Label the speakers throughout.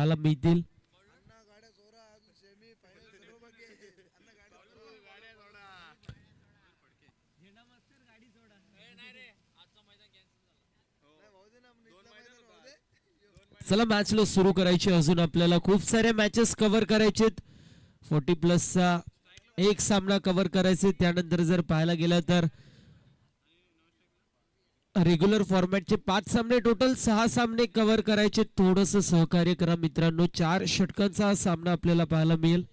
Speaker 1: पाहायला मिळतील. चला मॅचला सुरू करायची. अजून आपल्याला खूप सारे मॅचेस कव्हर करायचेत. 40+ एक सामना कव्हर करायचे. त्यानंतर जर पाहायला गेला तर रेग्युलर फॉर्मॅटचे 5 सामने, टोटल 6 सामने कव्हर करायचे. थोडस सहकार्य करा मित्रांनो. 4 षटकांचा हा सामना आपल्याला पाहायला मिळेल.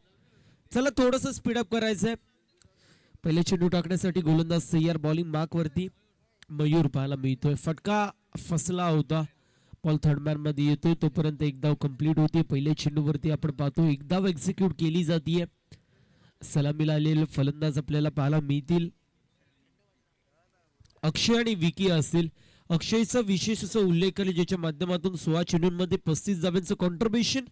Speaker 1: चला थोडस स्पीडअप करायचंय. पहिले चेंडू टाकण्यासाठी गोलंदाज तयार. बॉलिंग मार्क वरती मयूर पाहायला मिळतोय. फटका फसला होता. बॉल थर्ड मॅन मध्ये येतोय. तोपर्यंत एक धाव कंप्लीट होते. पहिल्या चेंडूवरती आपण पाहतो एक धाव एक्झिक्यूट केली जाते. सलामीला आलेले फलंदाज आपल्याला पाहायला मिळतील. अक्षय आणि विकी असतील. अक्षयचा विशेष असा उल्लेख केला ज्याच्या माध्यमातून 16 चेंडूंमध्ये 35 धावांचं कॉन्ट्रीब्युशन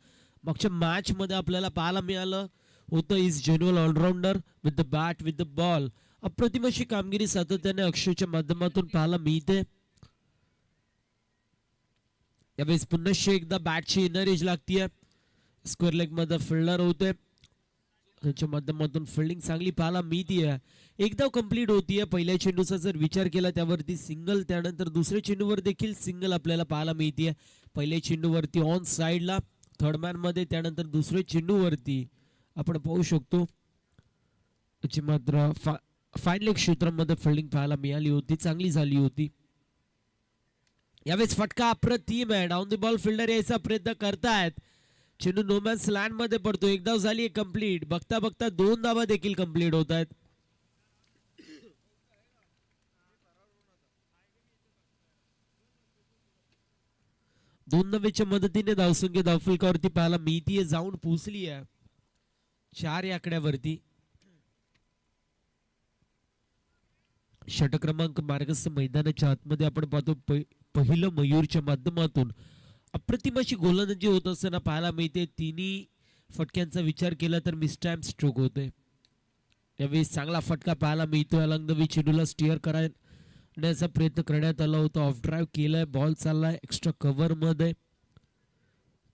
Speaker 1: मागच्या मॅच मध्ये आपल्याला पाहायला मिळालं होतं. Is genuine allrounder with the bat with the ball. अप्रतिम अशी कामगिरी सातत्याने अक्षयच्या माध्यमातून पाहायला मिळते. यावेळेस पुन्हा एकदा बॅटची इनर एज लागतीये. स्क्वेअर लेग मध्ये फिल्डर होते. त्याच्या माध्यमातून फिल्डिंग चांगली पाहायला मिळतीये. एक धाव कंप्लीट होतीये. पहिल्या चेंडूचा जर विचार केला त्यावरती सिंगल, त्यानंतर दुसऱ्या चेंडूवर देखील सिंगल आपल्याला पाहायला मिळतीये. पहिल्या चेंडूवरती ऑन साइडला थर्ड मॅन मध्ये, त्यानंतर दुसऱ्या चेंडूवरती आपण पाहू शकतो त्याची मात्र फाईन लेग क्षेत्रामध्ये फिल्डिंग पाहायला मिळाली होती. चांगली झाली होती. यावेळेस फटका अप्रतिम आहे. डाऊन द बॉल फिल्डर यायचा प्रयत्न करतायत. चेंडू नोमॅन्स लँड मध्ये पडतो. एक धाव झाली कंप्लीट. बघता बघता 2 धावा देखील कंप्लीट होत आहेत. दोन धावेच्या मदतीने धावसंख्या धावफलकावरती पाहायला मिळतीये. जाऊन पोहोचली आहे 4 या आकड्यावरती. षटक क्रमांक मार्गस्थ मैदानाच्या आतमध्ये आपण पाहतो पहिलं मयूरच्या माध्यमातून अप्रतिम अशी गोलंदाजी होत असताना पाहायला मिळते. तिन्ही फटक्यांचा विचार केला तर मिसटाइम स्ट्रोक होते. यावेळी चांगला फटका पाहायला मिळतोय. अलंग चेंडूला स्टिअर करण्याचा प्रयत्न करण्यात आला होता. ऑफ ड्राईव्ह केलाय. बॉल चाललाय एक्स्ट्रा कव्हर मध्ये.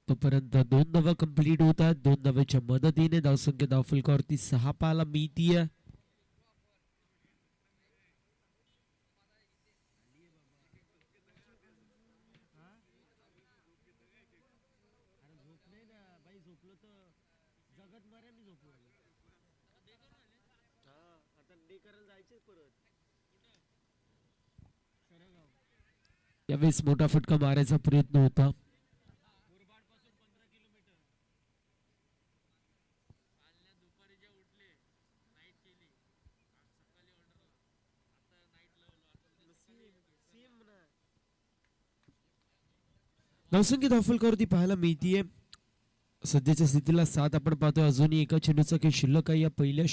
Speaker 1: तोपर्यंत 2 धावा कंप्लीट होतात. 2 धावेच्या मदतीने धावसंख्या धावफलकावरती 6 पाहायला मिळतीये. यावेळेस मोठा फटका मारायचा प्रयत्न होता. धावसंख्या धावफलकावरती पाहायला मिळतीये. सध्याच्या स्थितीला 7 आपण पाहतोय. अजूनही एका चेंडूचा काही शिल्लक आहे. या पहिल्या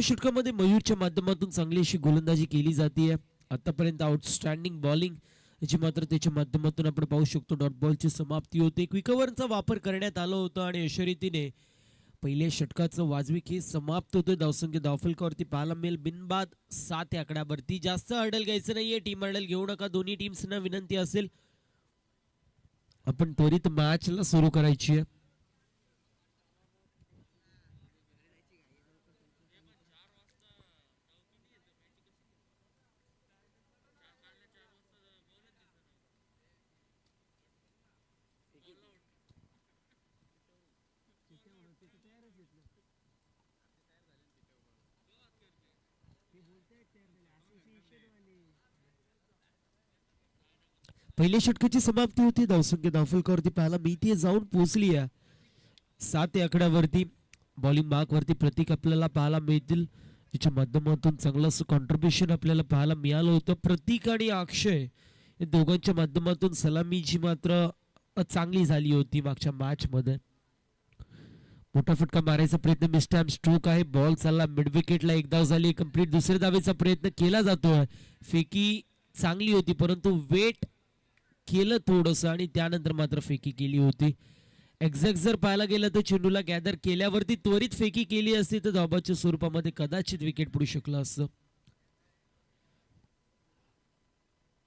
Speaker 1: षटकामध्ये मयूरच्या माध्यमातून चांगली अशी गोलंदाजी केली जाते. आतापर्यंत आउटस्टँडिंग बॉलिंग याची मात्र त्याच्या माध्यमातून आपण पाहू शकतो डॉट बॉलची समाप्ती होते. क्विकओव्हरचा वापर करण्यात आला होता आणि अशा रीतीने पहिल्या षटकाचं वाजवी खेळ समाप्त होतोय. धावसंख्या धावफलकावरती पाहायला मिळेल बिनबाद 7 या आकड्यावरती. जास्त हर्डल घ्यायचं नाहीये. टीम हर्डल घेऊ नका. दोन्ही टीम्सना विनंती असेल आपण त्वरित मॅचला सुरू करायची आहे. पहिल्या षटकाची समाप्ती होती. धावसंख्या धावफलकावरती पाहायला मिळतीये. जाऊन पोहोचली आहे 7 या आकड्यावरती. बॉलिंग मार्क वरती प्रतीक आपल्याला पाहायला मिळतील. त्याच्या माध्यमातून चांगलं असं कॉन्ट्रीब्युशन आपल्याला पाहायला मिळालं होतं. प्रतीक आणि अक्षय या दोघांच्या माध्यमातून सलामीची मात्र चांगली झाली होती मागच्या मॅच मध्ये. मोठा फटका मारायचा प्रयत्न मिसटाइम स्ट्रोक आहे. बॉल चालला मिड विकेटला. एक धाव झाली कंप्लीट. दुसऱ्या धावेचा प्रयत्न केला जातोय. फेकी चांगली होती परंतु वेट केलं थोडंसं आणि त्यानंतर मात्र फेकी केली होती. एक्झॅक्ट जर पाहायला गेलं तर चेंडूला गॅदर केल्यावरती त्वरित फेकी केली असती तर धाबाच्या स्वरूपामध्ये कदाचित विकेट पडू शकलं असतं.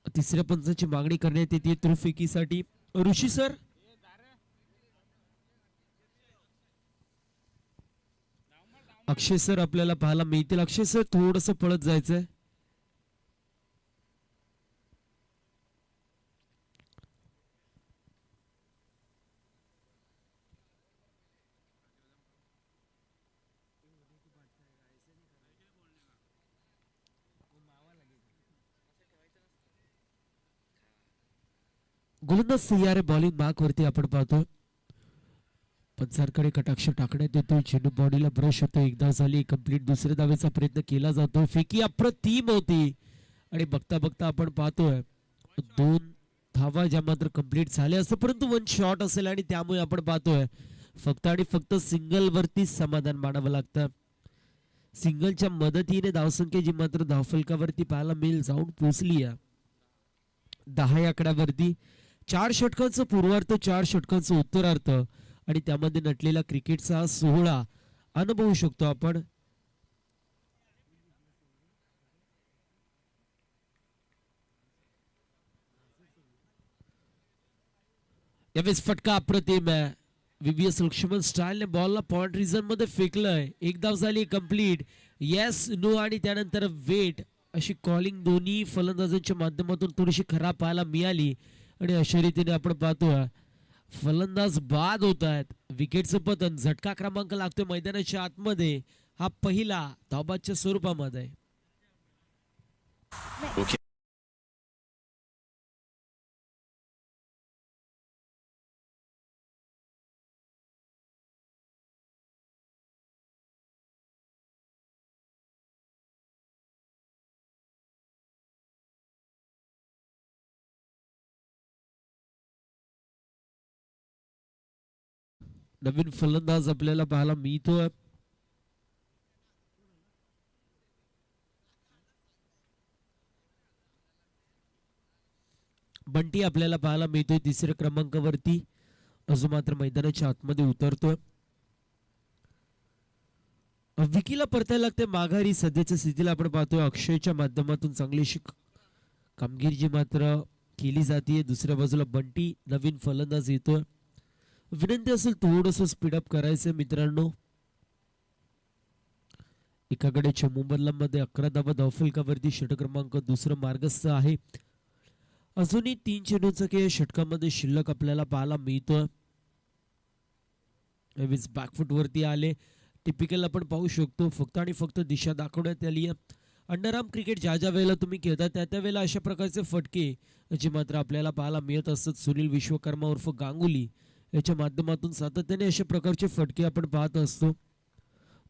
Speaker 1: तिसऱ्या पंचाची मागणी करण्यात येते थ्रू फेकीसाठी. ऋषी सर अक्षय सर आपल्याला पाहायला मिळतील. अक्षय सर थोडस पळत जायचंय. गोलंदाज सियारे बॉलिंग मार्क वरती आपण पाहतो. पंचारकडे कटाक्ष टाकण्यात येतोय. चेंडू बॉडीला ब्रश होतो. एकदा झाली कंप्लीट. दुसऱ्या धावेचा प्रयत्न केला जातो. फेकी अप्रतिम होती आणि बघता बघता आपण पाहतोय 2 धावा ज्या मात्र कंप्लीट झाल्या असं, परंतु 1 शॉट असेल आणि त्यामुळे आपण पाहतोय फक्त आणि फक्त सिंगल वरती समाधान मानावं लागतं. सिंगलच्या मदतीने धावसंख्या जी मात्र धावफलकावरती पाहायला मिळेल जाऊन पोहोचली आहे 10 या आकड्यावरती. 4 षटकांचं पूर्वार्थ, 4 षटकांचं उत्तरार्थ आणि त्यामध्ये नटलेला क्रिकेटचा सोहळा अनुभवू शकतो आपण. यावेळेस फटका अप्रतिम आहे. व्हीव्हीएस लक्ष्मण स्टाईलने बॉलला पॉइंट रिझन मध्ये फेकलंय. एक धाव झाली कंप्लीट. येस नो आणि त्यानंतर वेट अशी कॉलिंग दोन्ही फलंदाजांच्या माध्यमातून थोडीशी खराब पाहायला मिळाली आणि अशा रीतीने आपण पाहतोय फलंदाज बाद होत आहेत. विकेटचं पतन. झटका क्रमांक लागतोय मैदानाच्या आतमध्ये. हा पहिला धावबादच्या स्वरूपामध्ये. नवीन फलंदाज आपल्याला पाहायला मिळतोय. बंटी आपल्याला पाहायला मिळतोय 3ऱ्या क्रमांकावरती. अजून मात्र मैदानाच्या आतमध्ये उतरतोय. विकीला परतायला लागते माघारी. सध्याच्या स्थितीला आपण पाहतोय अक्षयच्या माध्यमातून चांगलीशी कामगिरी जी मात्र केली जाते. दुसऱ्या बाजूला बंटी नवीन फलंदाज येतोय. विनंती असेल थोडस स्पीडअप करायचंय मित्रांनो. एकाकडे चमू मध्ये 11 धावा धावफलकावरती. षटक क्रमांक दुसरं मार्गस्थ आहे. अजूनही 3 चेंडूचा खेळ षटकामध्ये शिल्लक आपल्याला पाहायला मिळतोय. बॅकफुट वरती आले. टिपिकल आपण पाहू शकतो. फक्त आणि फक्त दिशा दाखवण्यात आली आहे. अंडरआर्म क्रिकेट ज्या ज्या वेळेला तुम्ही खेळता त्या त्या वेळेला अशा प्रकारचे फटके जे मात्र आपल्याला पाहायला मिळत असतात. सुनील विश्वकर्मा उर्फ गांगुली याच्या माध्यमातून सातत्याने अशा प्रकारचे फटके आपण पाहत असतो.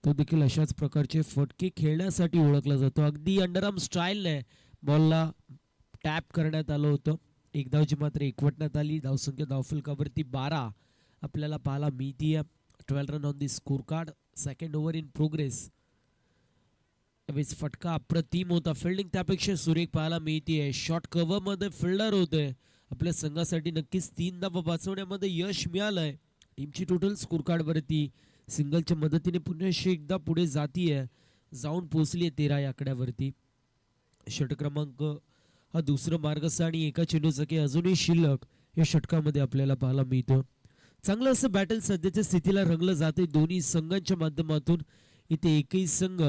Speaker 1: तो देखील अशाच प्रकारचे फटके खेळण्यासाठी ओळखला जातो. अगदी अंडरआर्म स्टाईलने बॉलला टॅप करण्यात आलं होतं. एक धावची मात्र एकवटण्यात आली. धावसंख्या धावफलकावरती 12 आपल्याला पाहायला मिळतीये. 12 run on the score card. Second over in progress. फटका अप्रतिम होता. फिल्डिंग त्यापेक्षा सुरेख पाहायला मिळतीये. शॉर्ट कव्हर मध्ये फिल्डर होते. आपल्या संघासाठी नक्कीच 3 धावा वाचवण्यामध्ये यश मिळालंय. टीमची टोटल स्कोर कार्ड वरती सिंगलच्या मदतीने पुन्हा एकदा पुढे जातीये. जाऊन पोहोचलीये 13 या आकड्यावरती. षटक क्रमांक हा दुसरा मार्गस्थ आणि एका चेंडूचा खेळ अजूनही शिल्लक या षटकामध्ये आपल्याला पाहायला मिळतो. चांगलं असं बॅटल सध्याच्या स्थितीला रंगलं जाते दोन्ही संघांच्या माध्यमातून. इथे एकही संघ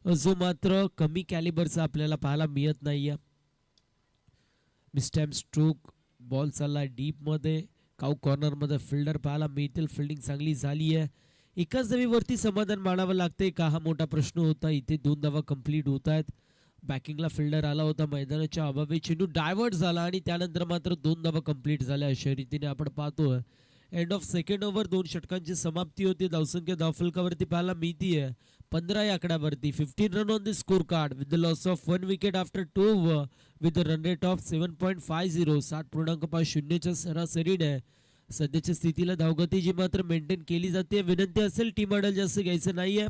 Speaker 1: जो मात्र कमी कॅलिबरचा आपल्याला पाहायला मिळत नाहीये. मिस्टॅम स्ट्रोक. बॉल चाललाय डीप मध्ये. काऊ कॉर्नर मध्ये फिल्डर पाहायला मिळतील. फिल्डिंग चांगली झाली आहे. एकाच धावेवरती समाधान मानावं लागतंय का हा मोठा प्रश्न होता. इथे 2 धावा कंप्लीट होत आहेत. बॅकिंगला फिल्डर आला होता. मैदानाच्या अभावी चेंडू डायव्हर्ट झाला आणि त्यानंतर मात्र 2 धावा कंप्लीट झाल्या. अशा रीतीने आपण पाहतोय एंड ऑफ सेकंड ओव्हर 2 षटकांची समाप्ती होती. धावसंख्या धावफलकावरती पाहायला मिळतीये 15 या आकड्यावरती. 15 run on the score card with the loss of 1 wicket after 2 over with run rate of 7.50. 7.50च्या सरासरीने सध्याच्या स्थितीला धावगती जी मात्र मेंटेन केली जाते. विनंती असेल टीम अडल जास्त घ्यायचं नाहीये.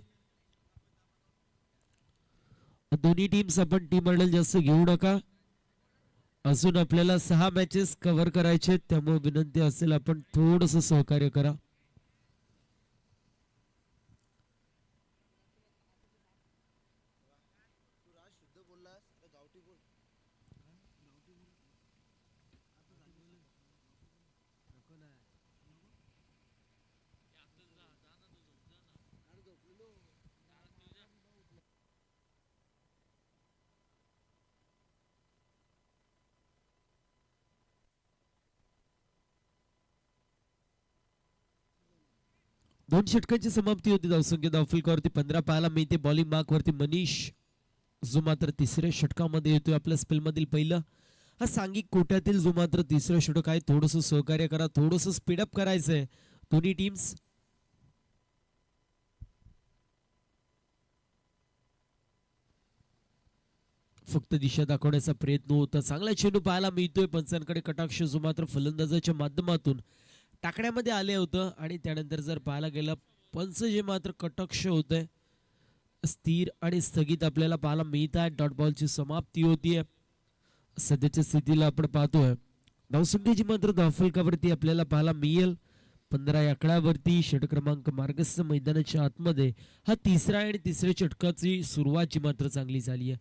Speaker 1: दोन्ही टीम्स आपण टीम अडल जास्त घेऊ नका. अजून आपल्याला 6 मॅचेस कव्हर करायचे. त्यामुळे विनंती असेल आपण थोडस सहकार्य करा. 2 षटकांची समाप्ती होती. धावसंख्या धावफलकावरती 15 पाहायला मिळते. बॉलिंग मार्क वरती मनीष जो मात्र तिसऱ्या षटकामध्ये येतोय आपल्या स्पेल मधील पहिलं. हा सांघिक कोट्यातील जो मात्र तिसरं षटक आहे. थोडंसं सहकार्य करा, थोडंसं स्पीडअप करायचंय दोन्ही टीम्स. फक्त दिशा दाखवण्याचा प्रयत्न होता. चांगला चेंडू पाहायला मिळतोय. पंचांकडे कटाक्ष जो मात्र फलंदाजाच्या माध्यमातून टाकण्यामध्ये आले होतं आणि त्यानंतर जर पाहायला गेलं पंच जे मात्र कटाक्ष होत आहे स्थिर आणि स्थगित आपल्याला पाहायला मिळत आहे. डॉट बॉलची समाप्ती होतीये. सध्याच्या स्थितीला आपण पाहतोय धावसंख्येची मात्र धावफलकावरती आपल्याला पाहायला मिळेल 15 या आकड्यावरती. षटक क्रमांक मार्गस्थ मैदानाच्या आतमध्ये हा तिसरा आणि तिसऱ्या षटकाची सुरुवात जी मात्र चांगली झाली आहे.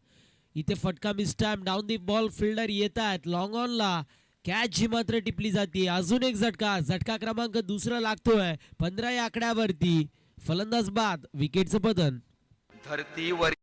Speaker 1: इथे फटका miss time down the ball fielder येत आहेत लॉंग ऑन ला. कॅच जी मात्र टिपली जाते. अजून एक झटका, झटका क्रमांक दुसरा लागतोय 15 या आकड्यावरती. फलंदाज बाद, विकेटचं पतन.
Speaker 2: धरतीवर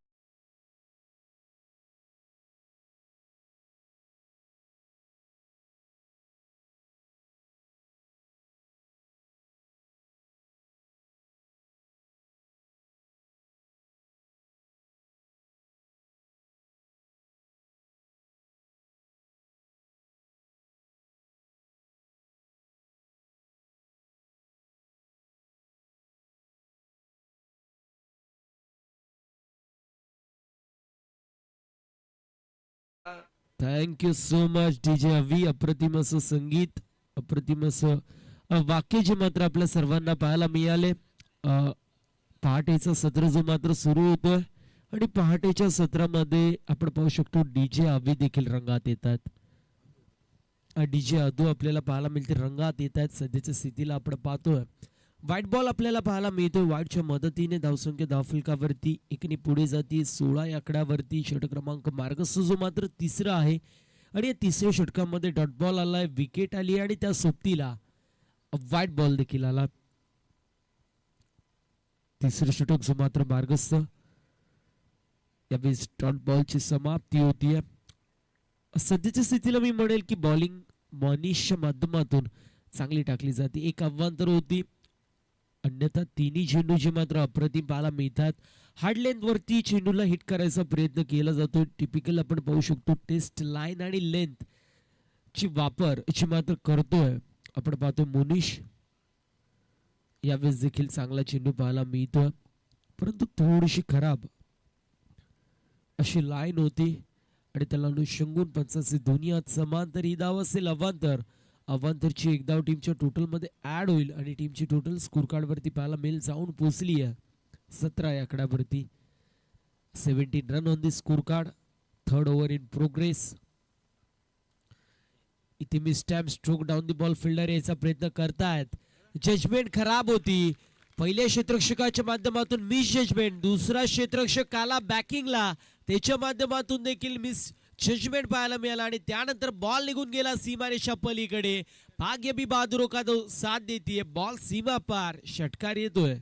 Speaker 1: थँक्यू सो मच डीजे अवी. अप्रतिम असं संगीत, अप्रतिम असं वाक्य जे मात्र आपल्या सर्वांना पाहायला मिळाले. पहाटेचा सत्र जो मात्र सुरू होतोय आणि पहाटेच्या सत्रामध्ये आपण पाहू शकतो डीजे अवी देखील रंगात येतात. डीजे अदू आपल्याला पाहायला मिळते रंगात येत आहेत. सध्याच्या स्थितीला आपण पाहतोय व्हाईट बॉल आपल्याला पाहायला मिळतोय. व्हाईटच्या मदतीने धावसंख्या धावफलकावरती एकने पुढे जाते 16 या आकड्यावरती. षटक क्रमांक मार्गस्थ जो मात्र तिसरा आहे आणि या तिसऱ्या षटकामध्ये डॉट बॉल आलाय, विकेट आली आणि त्या सोबतीला व्हाईट बॉल देखील आला. तिसरं षटक जो मात्र मार्गस्थ यावेळी डॉट बॉलची समाप्ती होतीये. सध्याच्या स्थितीला मी म्हणेल की बॉलिंग मनीषच्या माध्यमातून चांगली टाकली जाते. एक आव्हान तर होती, अन्यथा तिन्ही चेंडू जे मात्र अप्रतिम पाहायला मिळतात. हार्ड लेंथ वरती चेंडूला हिट करायचा प्रयत्न केला जातो. टिपिकल आपण पाहू शकतो टेस्ट लाईन आणि लेंथ ची वापर ची मात्र करतोय आपण पाहतोय मनीष. यावेळेस देखील चांगला चेंडू पाहायला मिळतोय, परंतु थोडीशी खराब अशी लाईन होती आणि त्याला अनुषंगून पंचाचे दोन्ही हात समान. तर ही धाव असेल अवांतर. अवांतरची एक धाव टीमच्या टोटल मध्ये ऍड होईल आणि टीमची टोटल स्कोर कार्ड वरती पाहायला मिळेल जाऊन पोहोचली आहे 17 या आकड्यावरती. 17 run on the score card. Third over in progress. इथे miss time stroke down the ball fielder यायचा प्रयत्न करतायत. जजमेंट खराब होती. पहिल्या क्षेत्ररक्षकाच्या माध्यमातून मिस जजमेंट, दुसरा क्षेत्ररक्षक आला बॅकिंगला, त्याच्या माध्यमातून देखील मिस जजमेंट पाहायला मिळाला आणि त्यानंतर बॉल निघून गेला सीमारेषा पलीकडे. भाग्य भी बहादुरों का साथ देती है. बॉल सीमा पार, षटकार येतोय.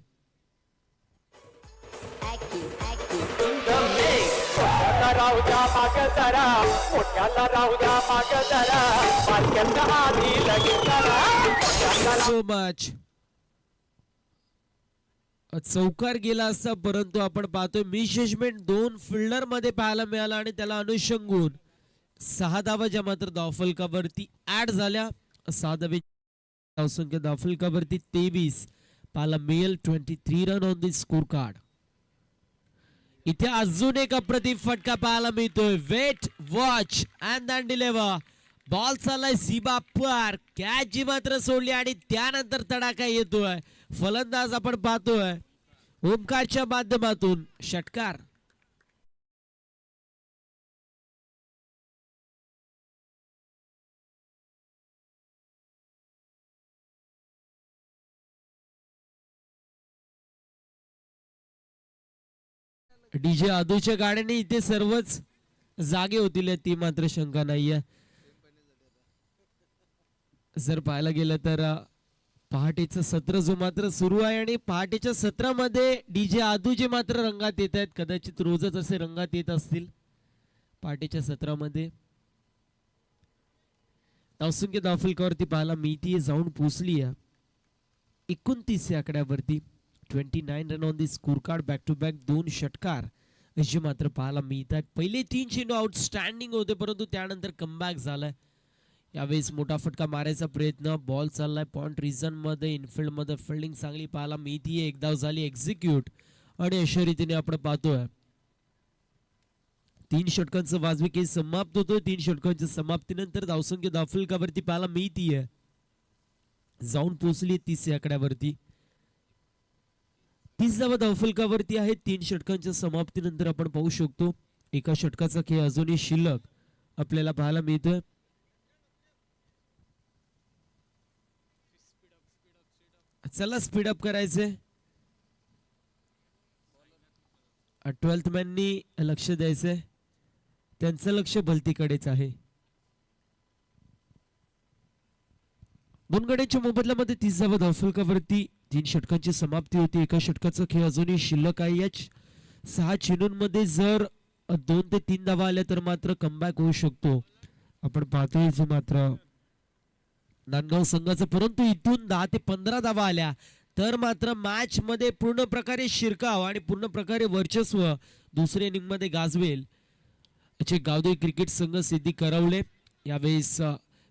Speaker 1: So much. चौकार गेला असता, परंतु आपण पाहतोय मिस जजमेंट 2 फिल्डर मध्ये पाहायला मिळाला आणि त्याला अनुषंगून 6 धावा ज्या मात्र धावफलकावरती ऍड झाल्या. 6 धावे धावसंख्या धावफलकावरती 23 पाहायला मिळेल. 23 run on the score card. इथे अजून एक अप्रतिम फटका पाहायला मिळतोय. Wait watch and then deliver. Ball चाललाय सीमा पार, कॅच जी मात्र सोडली आणि त्यानंतर तडाखा येतोय. फलंदाज आपण पाहतोय ओमकारच्या माध्यमातून षटकार. डीजे आदूच्या गाड्याने इथे सर्वच जागे होतील ती मात्र शंका नाहीये. जर पाहायला गेलं तर पहाटेचं सत्र जो मात्र सुरू आहे आणि पहाटेच्या सत्रामध्ये डीजे आदू जे मात्र रंगात येत आहेत. कदाचित रोजच असे रंगात येत असतील पहाटेच्या सत्रामध्ये. धावसंख्या धावफलकावरती पाहायला मिळतीये जाऊन पोचली आहे 29 या आकड्यावरती 29 run on the score card. Back to back 2 षटकार अशी मात्र पाहायला मिळतात. पहिले 3 चेंडू आउटस्टँडिंग होते, परंतु त्यानंतर कमबॅक झालाय. यावेळेस मोठा फटका मारायचा प्रयत्न. बॉल चाललाय पॉइंट रिझन मध्ये. इनफिल्ड मध्ये फिल्डिंग चांगली पाहायला मिळतीये. एक धाव झाली एक्झिक्यूट आणि अशा रीतीने आपण पाहतोय 3 षटकांचं वाजवी केस समाप्त होतोय. 3 षटकांच्या समाप्तीनंतर धावसंख्या धावफलकावरती पाहायला मिळतीये, जाऊन पोहोचली 30 या आकड्यावरती. 30 धावा धावफलकावरती आहे. 3 षटकांच्या समाप्तीनंतर आपण पाहू शकतो एका षटकाचा खेळ अजूनही शिल्लक आपल्याला पाहायला मिळतोय. चला स्पीडअप करायचंय. 12th मॅननी लक्ष द्यायचंय. त्यांचं लक्ष भलतीकडेच आहे. 2 गड्यांच्या मोबदल्यामध्ये 30 धावा धावफलकावरती 3 षटकांची समाप्ती होती. एका षटकाचा खेळ अजूनही शिल्लक आहे. या 6 चेंडूंमध्ये जर 2 ते 3 धावा आल्या तर मात्र कमबॅक होऊ शकतो. आपण पाहतोय जो मात्र नांदगाव संघाचा, परंतु इथून 10 ते 15 धावा आल्या तर मात्र मॅच मध्ये पूर्ण प्रकारे शिरकाव आणि पूर्ण प्रकारे वर्चस्व दुसऱ्या इनिंग मध्ये गाजवेल असे गावदेवी क्रिकेट संघ सिद्धी करवले. यावेळेस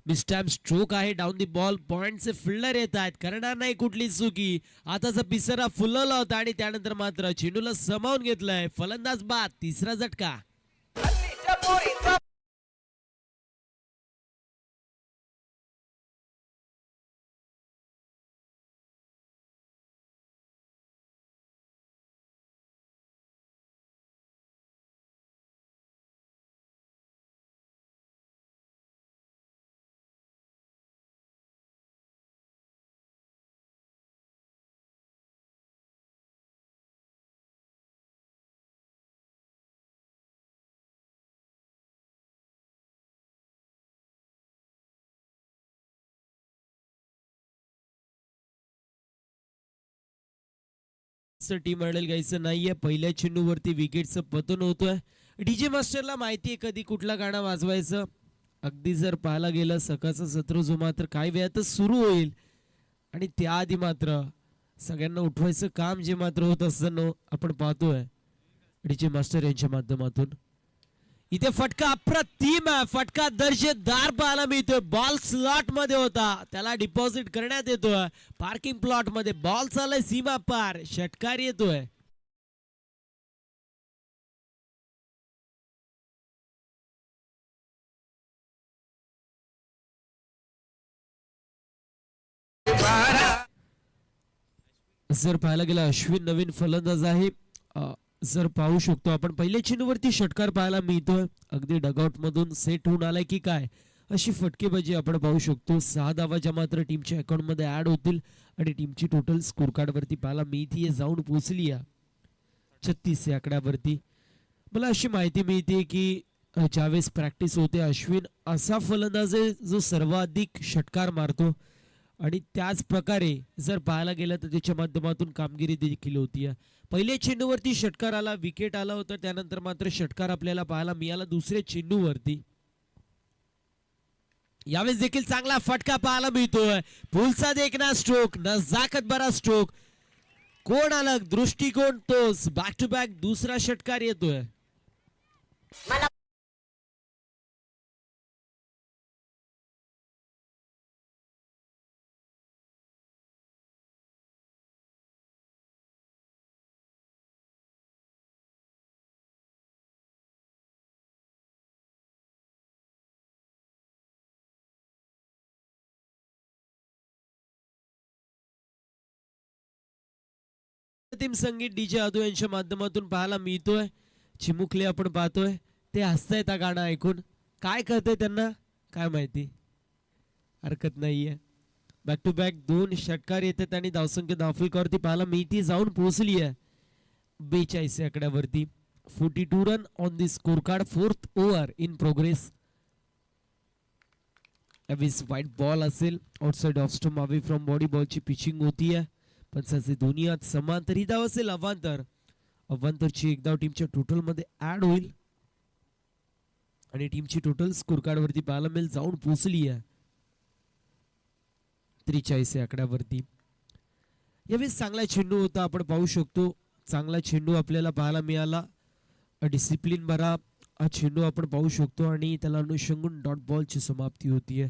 Speaker 1: मिस्टॅम स्ट्रोक आहे. डाऊन दी बॉल पॉइंटचे फिल्डर येत आहेत, करणार नाही कुठली चुकी. आताचा पिसरा फुलवला होता आणि त्यानंतर मात्र चेंडूला समावून घेतलाय. फलंदाज बाद. तिसरा झटका. टीम अडल घ्यायचं नाहीये. पहिल्या चेंडूवरती विकेटचं पतन होतोय. डीजे मास्टरला माहितीये कधी कुठला गाणं वाजवायचं. अगदी जर पाहायला गेलं सकाळचं सत्र जो मात्र काही वेळातच सुरू होईल आणि त्याआधी मात्र सगळ्यांना उठवायचं काम जे मात्र होत असताना आपण पाहतोय डीजे मास्टर यांच्या माध्यमातून. इथे फटका अप्रतिम आहे. फटका दर्जेदार पाहायला मिळतोय. बॉल स्लॉट मध्ये होता, त्याला डिपॉझिट करण्यात येतोय. पार्किंग प्लॉट मध्ये बॉल चाललाय सीमा पार. षटकार येतोय. जर पाहायला गेला अश्विन नवीन फलंदाज आहे. जर पाहू शकतो आपण पहिल्या चेंडूवरती षटकार पाहायला मिळतोय. अगदी डगआउट मधून सेट होऊन आलाय की काय अशी फटकेबाजी आपण पाहू शकतो. 6 धावा ज्या मात्र टीमच्या अकाउंट मध्ये ऍड होतील आणि टीमची टोटल स्कोर कार्ड वरती पाहायला मिळतीये, जाऊन पोहोचली या 36 या आकड्यावरती. मला अशी माहिती मिळते की ज्यावेळेस प्रॅक्टिस होते अश्विन असा फलंदाज आहे जो सर्वाधिक षटकार मारतो आणि त्याच प्रकारे जर पाहायला गेलं तर त्याच्या माध्यमातून कामगिरी देखील होती. पहिल्या चेंडूवरती षटकार आला, विकेट आला होता, त्यानंतर मात्र षटकार आपल्याला पाहायला मिळाला दुसऱ्या चेंडूवरती. यावेळेस देखील चांगला फटका पाहायला मिळतोय. पुलचा देखना स्ट्रोक, नजाकत बरा स्ट्रोक. कोण अलग दृष्टिकोन तोच. बॅक टू बॅक दुसरा षटकार येतोय. टीम संगीत डीजे आदू यांच्या माध्यमातून पाहायला मिळतोय. चिमुकले आपण पाहतोय ते हसतायत गाणं ऐकून. काय कळतंय त्यांना काय माहिती, हरकत नाहीये. बॅक टू बॅक 2 षटकार येतात आणि धावसंख्या धावफलकावरती पाहायला मिळती, जाऊन पोहोचली आहे 42 आकड्यावरती. 42 run on the score card. 4th over in progress. White ball असेल outside off stump away from body. बॉलची पिचिंग होतीये. पंचाचे दोन्ही हात समांतर. ही धाव असेल अवांतर. अवांतरची एक धाव टीमच्या टोटल मध्ये ऍड होईल आणि टीमची टोटल स्कोर कार्ड वरती पाहायला मिळेल, जाऊन पोहोचली आहे 43 आकड्यावरती. यावेळी चांगला चेंडू होता, आपण पाहू शकतो चांगला चेंडू आपल्याला पाहायला मिळाला. डिसिप्लिन भरा हा चेंडू आपण पाहू शकतो आणि त्याला अनुषंगून डॉट बॉलची समाप्ती होतीये.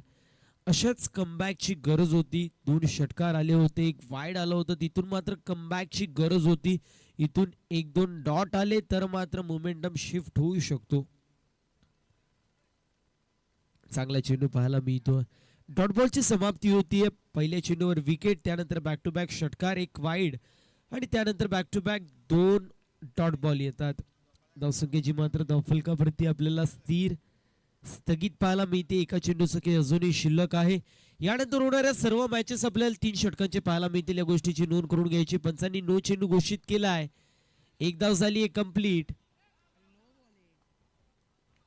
Speaker 1: अशाच कमबॅकची गरज होती. 2 षटकार आले होते, एक वाईड आलं होतं, तिथून मात्र कमबॅकची गरज होती. इथून 1-2 डॉट आले तर मात्र मोमेंटम शिफ्ट होऊ शकतो. चांगला चेंडू पाहायला मिळतो. डॉट बॉलची समाप्ती होतीये. पहिल्या चेंडूवर विकेट, त्यानंतर बॅक टू बॅक षटकार, एक वाईड आणि त्यानंतर back to back 2 dot ball येतात. धावसंख्येची मात्र धावफलकावरती आपल्याला स्थगित पाहायला मिळते. एका चेंडूचं खेळ अजूनही शिल्लक आहे. यानंतर होणाऱ्या सर्व मॅचेस आपल्याला 3 षटकांचे पाहायला मिळतील. या गोष्टीची नोंद करून घ्यायची. पंचांनी नो चेंडू घोषित केला आहे. एक धाव झाली आहे कंप्लीट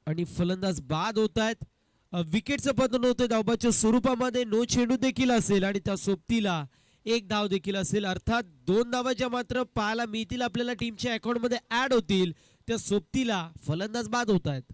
Speaker 1: आणि फलंदाज बाद होत आहेत. विकेटचं पतन होतं धावबाच्या स्वरूपामध्ये. नो चेंडू देखील असेल आणि त्या सोबतीला एक धाव देखील असेल. अर्थात 2 धावा ज्या मात्र पाहायला मिळतील आपल्याला टीमच्या अकाउंटमध्ये ऍड होतील, त्या सोबतीला फलंदाज बाद होत आहेत.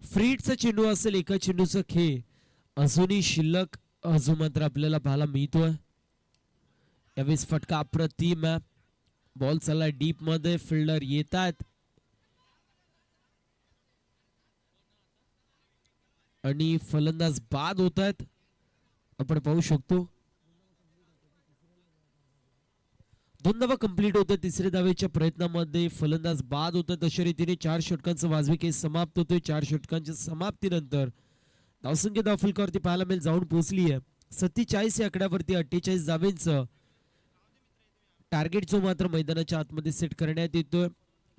Speaker 1: फ्रीडचा चेंडू असेल. एका चेंडूचा खेळ अजूनही शिल्लक अजून मात्र आपल्याला पाहायला मिळतोय. यावेळेस फटका अप्रतिम. बॉल चालला डीप मध्ये, फिल्डर येतात आणि फलंदाज बाद होत आहेत. आपण पाहू शकतो 2 धावा कंप्लीट होतं. तिसऱ्या धावेच्या प्रयत्नामध्ये फलंदाज बाद होतात. अशा रीतीने 4 षटकांचा वाजवी खेळ समाप्त होतोय. 4 षटकांच्या समाप्तीनंतर धावसंख्या धावफलकावरती पाहायला मिळेल जाऊन पोहोचली आहे 47 या आकड्यावरती. 48 धावेंचं टार्गेट जो मात्र मैदानाच्या आतमध्ये सेट करण्यात येतोय.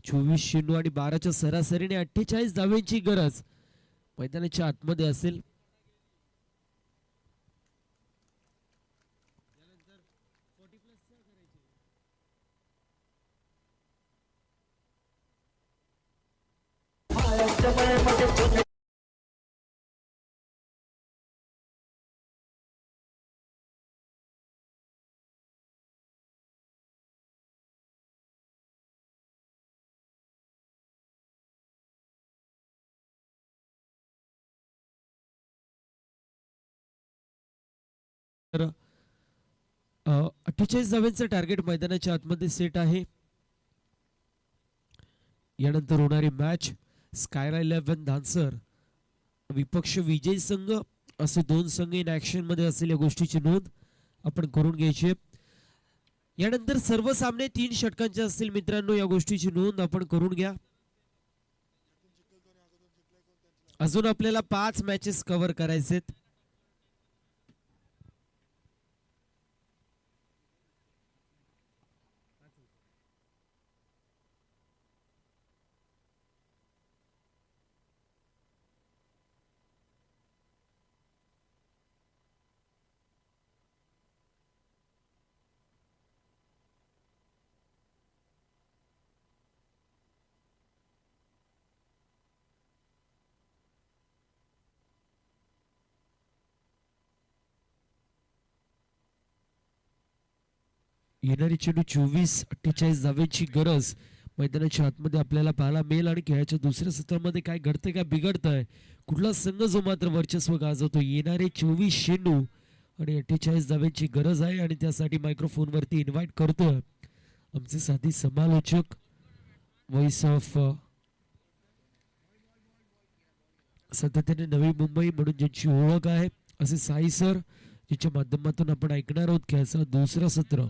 Speaker 1: 24 चेंडू आणि 12च्या सरासरीने 48 धावेंची गरज मैदानाच्या आतमध्ये असेल. तर 48 धावेंचं टार्गेट मैदानाच्या आतमध्ये सेट आहे. यानंतर होणारी मॅच स्कायरा 11 धानसर विपक्ष विजय संघ असे 2 संघ इन ऍक्शन मध्ये असेल. या गोष्टीची नोंद आपण करून घ्यायची. यानंतर सर्व सामने 3 षटकांचे असतील मित्रांनो. या गोष्टीची नोंद आपण करून घ्या. अजून आपल्याला 5 मॅचेस कव्हर करायचेत. येणारी चेंडू 24-48 धावेची गरज मैदानाच्या आतमध्ये आपल्याला पाहायला मिळेल. आणि खेळाच्या दुसऱ्या सत्रामध्ये काय घडतंय काय बिघडतंय, कुठला संघ जो मात्र वर्चस्व गाजवतो. येणारे 24 चेंडू आणि 48 धावेची गरज आहे. आणि त्यासाठी मायक्रोफोन वरती इन्व्हाइट करतोय आमचे साथी समालोचक, व्हॉइस ऑफ सातत्याने नवी मुंबई म्हणून ज्यांची ओळख आहे असे साई सर, ज्याच्या माध्यमातून आपण ऐकणार आहोत खेळाचं दुसरं सत्र.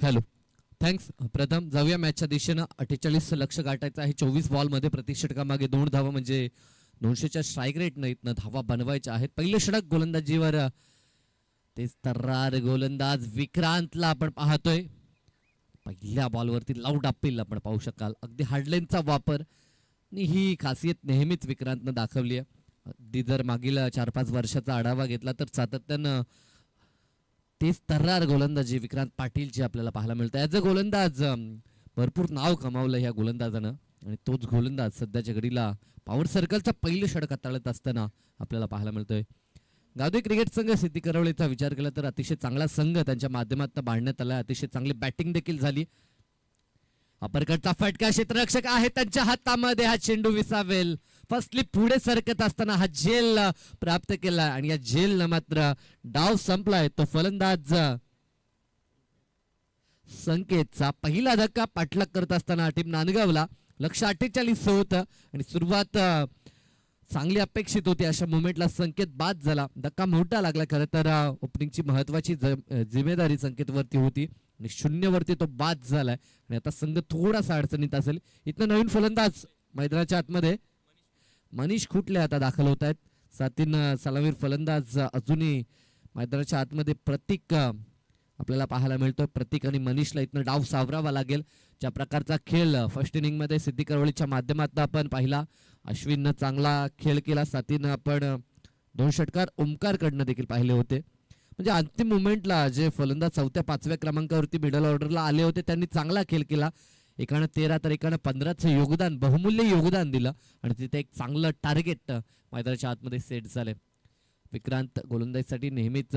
Speaker 2: Hello, thanks. प्रथम जाऊया मॅचच्या दिशेनं. 48 लक्ष गाठायचं आहे 24 बॉलमध्ये. प्रति षटकामागे 2 धावा म्हणजे 200च्या स्ट्राईक रेट नाहीत ना, धावा बनवायच्या आहेत. पहिलं षटक गोलंदाजीवर तेच तर्रार गोलंदाज विक्रांतला आपण पाहतोय. पहिल्या बॉलवरती लाऊड अपील आपण पाहू शकाल. अगदी हार्डलाईनचा वापर आणि ही खासियत नेहमीच विक्रांतनं दाखवली आहे. अगदी जर मागील 4-5 वर्षाचा आढावा घेतला तर सातत्यानं तेच तर्रार गोलंदाजी विक्रांत पाटीलची आपल्याला पाहायला मिळतं. ॲज अ गोलंदाज भरपूर नाव कमावलं ह्या गोलंदाजानं आणि तोच गोलंदाज सध्याच्या घडीला पॉवर सर्कलचा पहिलं षटक हाताळत असताना आपल्याला पाहायला मिळतोय. गावदे क्रिकेट संघ सिद्धी करवळीचा विचार केला तर अतिशय चांगला संघ त्यांच्या माध्यमातून बांधण्यात आला. अतिशय चांगली बॅटिंग देखील झाली. अपरकटचा फटका क्षेत्ररक्षक आहे त्यांच्या हातामध्ये. हा चेंडू विसावेल. फर्स्टली पुढे सरकत असताना हा झेल प्राप्त केला आणि या झेलनं मात्र डाव संपलाय. तो फलंदाज संकेतचा पहिला धक्का पाठलाग करत असताना टीम नांदगावला. लक्ष 48 होतं आणि सुरुवात चांगली अपेक्षित होती. अशा मुवमेंटला संकेत बाद झाला. धक्का मोठा लागला. खरं तर ओपनिंगची महत्वाची जिम्मेदारी संकेतवरती होती आणि 0 वरती तो बाद झालाय आणि आता संघ थोडासा अडचणीत असेल. इथं नवीन फलंदाज मैदानाच्या आतमध्ये मनीष खुटले आता दाखल होत आहेत. साथीनं सलामीर फलंदाज अजूनही मैदानाच्या आतमध्ये. प्रतीक आपल्याला पाहायला मिळतोय. प्रतीक आणि मनीषला इथनं डाव सावरावा लागेल. ज्या प्रकारचा खेळ फर्स्ट इनिंग मध्ये सिद्धी करवळीच्या माध्यमातून आपण पाहिला. अश्विननं चांगला खेळ केला. साथीनं आपण 2 षटकार ओमकारकडनं देखील पाहिले होते. म्हणजे अंतिम मुवमेंटला जे फलंदाज 4-5व्या क्रमांकावरती मिडल ऑर्डरला आले होते त्यांनी चांगला खेळ केला. एकानं 13 तर एकानं 15चं योगदान, बहुमूल्य योगदान दिलं आणि तिथे एक चांगलं टार्गेट मैदानाच्या आतमध्ये सेट झाले. विक्रांत गोलंदाजीसाठी नेहमीच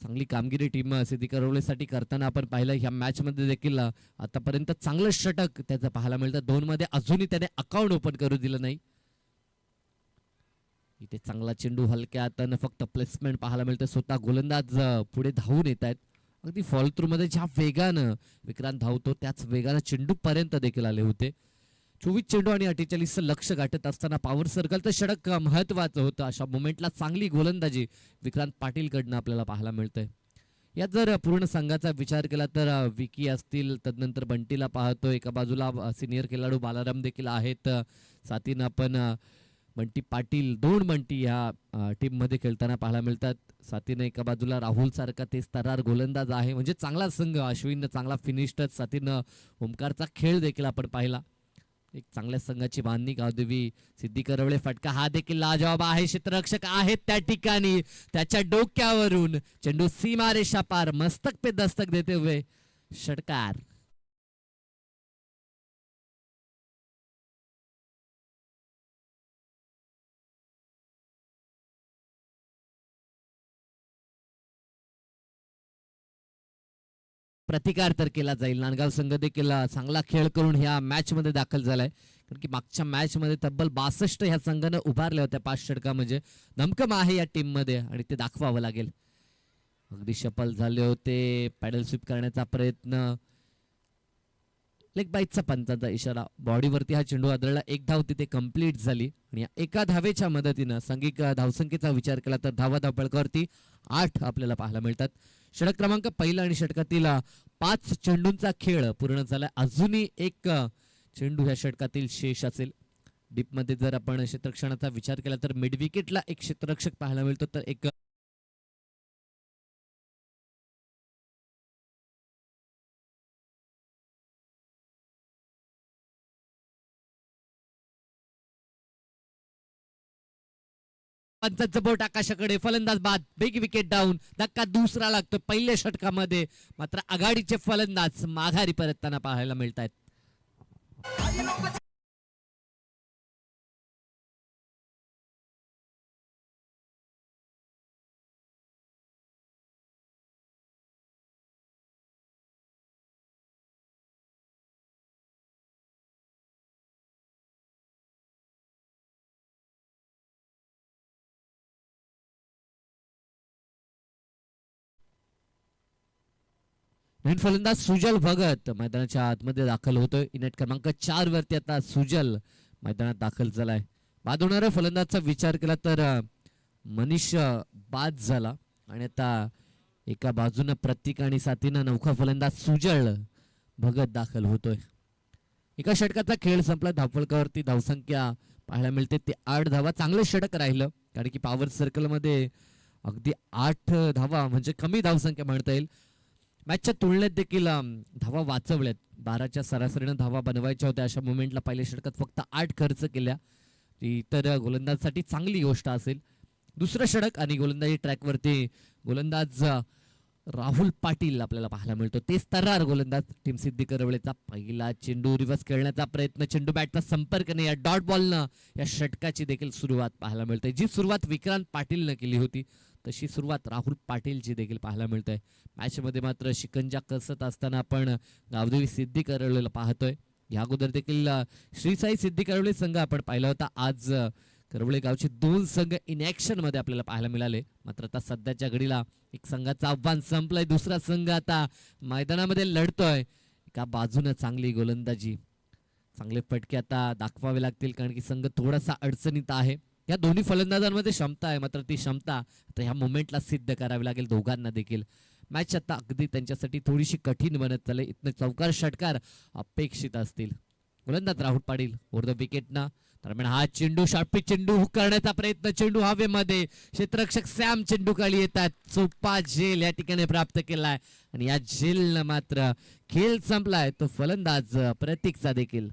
Speaker 2: चांगली कामगिरी टीम सिद्धी करवळीसाठी करताना आपण पाहिलं. ह्या मॅच मध्ये देखील आतापर्यंत चांगलं षटक त्याचं पाहायला मिळतं. 2 मध्ये अजूनही त्याने अकाउंट ओपन करू दिलं नाही. इथे चांगला चेंडू हलक्या हातानं फक्त प्लेसमेंट पाहायला मिळतं. स्वतः गोलंदाज पुढे धावून येत आहेत. अगदी फॉल थ्रू मध्ये ज्या वेगानं विक्रांत धावतो त्याच वेगानं चेंडू पर्यंत देखील आले होते. 24 चेंडू आणि 48 लक्ष गाठत असताना पॉवर सर्कलचं षटक महत्वाचं होतं. अशा मोमेंटला चांगली गोलंदाजी विक्रांत पाटील कडनं आपल्याला पाहायला मिळतंय. यात जर पूर्ण संघाचा विचार केला तर विकी असतील, तदनंतर बंटीला पाहतो. एका बाजूला सिनियर खेळाडू बालाराम देखील आहेत. साथीनं आपण बंटी पाटील, 2 बंटी ह्या टीम मध्ये खेळताना पाहायला मिळतात. साथीनं एका बाजूला राहुल सारखा तेच तरार गोलंदाज आहे. म्हणजे चांगला संघ. अश्विननं चांगला फिनिश टच, साथीनं ओमकारचा खेळ देखील आपण पाहिला. एक चांगल्या संघाची बांधणी गावदेवी सिद्धी करवळे. फटका हा देखील लाजवाब आहे. क्षेत्ररक्षक आहेत त्या ठिकाणी. त्याच्या डोक्यावरून चेंडू सीमारेषा पार मस्तक पे दस्तक देते हुए षटकार. प्रतिकार तर केला जाईल. नांदगाव संघ देखील चांगला खेळ करून ह्या मॅच मध्ये दाखल झालाय. कारण की मागच्या मॅच मध्ये तब्बल 62 ह्या संघानं उभारल्या होत्या 5 षटका. म्हणजे दमकम आहे या टीम मध्ये आणि ते दाखवावं लागेल. अगदी सफल झाले होते. पॅडल स्वीप करण्याचा प्रयत्न. लेग बाईटचा पंचांचा इशारा. बॉडीवरती हा चेंडू आदळला. 1 धाव तिथे कंप्लीट झाली आणि या एका धावेच्या मदतीनं सांघिक धावसंख्येचा विचार केला तर धावा धावपळकावरती 8 आपल्याला पाहायला मिळतात. षटक क्रमांक पहिला आणि षटकातील 5 चेंडूंचा खेळ पूर्ण झाला. अजूनही एक चेंडू ह्या षटकातील शेष असेल. डीप मध्ये जर आपण क्षेत्ररक्षणाचा विचार केला तर मिड विकेटला एक क्षेत्ररक्षक पाहायला मिळतो. तर एक पंचांचं बोट आकाशाकडे. फलंदाज बाद. Big wicket down. धक्का दुसरा लागतो. पहिल्या षटकामध्ये मात्र आघाडीचे फलंदाज माघारी परतताना पाहायला मिळत आहेत. नवीन फलंदाज सुजल भगत मैदानाच्या आतमध्ये दाखल होतोय. इनेट क्रमांक 4 वरती आता सुजल मैदानात दाखल झालाय. बाद होणाऱ्या फलंदाजचा विचार केला तर मनीष बाद झाला आणि आता एका बाजूनं प्रतीक आणि साथीनं नौका फलंदाज सुजळ भगत दाखल होतोय. एका षटकाचा खेळ संपला. धावफलकावरती धावसंख्या पाहायला मिळते ते 8 धावा. चांगलं षटक राहिलं कारण की पॉवर सर्कल मध्ये अगदी 8 धावा म्हणजे कमी धावसंख्या म्हणता येईल. मॅचच्या तुलनेत देखील धावा वाचवल्यात. 12च्या सरासरीनं धावा बनवायच्या होत्या अशा मोमेंटला पहिल्या षटकात फक्त 8 खर्च केल्या. ती तर गोलंदाजसाठी चांगली गोष्ट असेल. दुसरं षटक आणि गोलंदाजी ट्रॅकवरती गोलंदाज राहुल पाटील आपल्याला पाहायला मिळतो. तेच तर्रार गोलंदाज टीम सिद्धी करवळेचा. पहिला चेंडू रिव्हर्स खेळण्याचा प्रयत्न, चेंडू बॅटचा संपर्क नाही. या डॉट बॉलनं या षटकाची देखील सुरुवात पाहायला मिळते. जी सुरुवात विक्रांत पाटीलनं केली होती तशी सुरुवात राहुल पाटीलची देखील पाहायला मिळते. मॅच मध्ये मात्र शिकंजा कसत असताना आपण गावदेवी सिद्धी करवळेला पाहतोय. या अगोदर देखील श्री साई सिद्धी करवळे संघ आपण पाहिला होता. आज करवळे गावचे 2 संघ इन ऍक्शन मध्ये आपल्याला पाहायला मिळाले. मात्र आता सध्याच्या घडीला एक संघाचं आव्हान संपलंय. दुसरा संघ आता मैदानामध्ये लढतोय. एका बाजूने चांगली गोलंदाजी, चांगले फटके आता दाखवावे लागतील कारण की संघ थोडासा अडचणीत आहे. या दोन्ही फलंदाजांमध्ये क्षमता आहे मात्र ती क्षमता आता ह्या मोमेंटला सिद्ध करावी लागेल दोघांना देखील. मॅच आता अगदी त्यांच्यासाठी थोडीशी कठीण बनत चालली. इथनं चौकार षटकार अपेक्षित असतील. गोलंदाज राहुल पाटील ओव्हर द विकेटना. दरम्यान हा चेंडू शॉर्टपिच चेंडू हुक करण्याचा प्रयत्न, चेंडू हवेमध्ये. क्षेत्ररक्षक सॅम चेंडूखाली येतात. सोपा झेल या ठिकाणी प्राप्त केलाय आणि या झेलनं मात्र खेळ संपलाय. तो फलंदाज प्रतीकचा देखील.